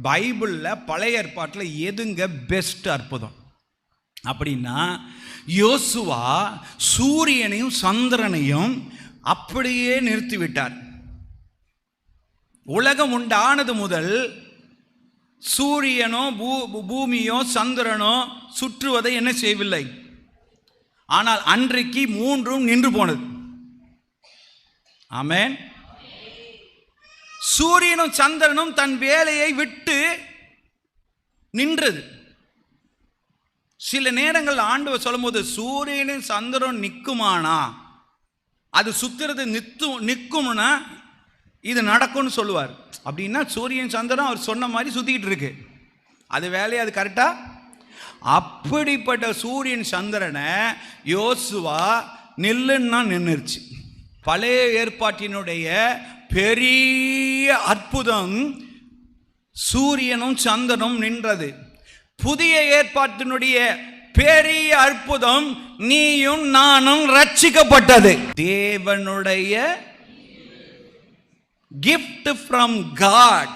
பைபிளில் பழைய ஏற்பாட்டில் எதுங்க பெஸ்ட் அற்புதம் அப்படின்னா, யோசுவா சூரியனையும் சந்திரனையும் அப்படியே நிறுத்திவிட்டார். உலகம் உண்டானது முதல் சூரியனோ பூமியோ சந்திரனோ சுற்றுவதை என்ன செய்யவில்லை. ஆனால் அன்றைக்கு மூன்றும் நின்று போனது. ஆமென். சூரியனும் சந்திரனும் தன் வேலையை விட்டு நின்றது. சில நேரங்கள் ஆண்டவர் சொல்லும்போது சூரியனும் சந்திரனும் நிற்குமானா, அது சுத்துறது நிற்கும்னா இது நடக்கும்னு சொல்லுவார். அப்படின்னா சூரியன் சந்திரன் அவர் சொன்ன மாதிரி சுத்திக்கிட்டு இருக்கு, அது வேலையை அது கரெக்டா. அப்படிப்பட்ட சூரியன் சந்திரனை யோசுவா நில்லுன்னா நின்றுச்சு. பழைய ஏற்பாட்டினுடைய பெரிய அற்புதம் சூரியனும் சந்திரனும் நின்றது. புதிய ஏற்பாட்டினுடைய பெரிய அற்புதம் நீயும் நானும் ரட்சிக்கப்பட்டது. தேவனுடைய gift from God.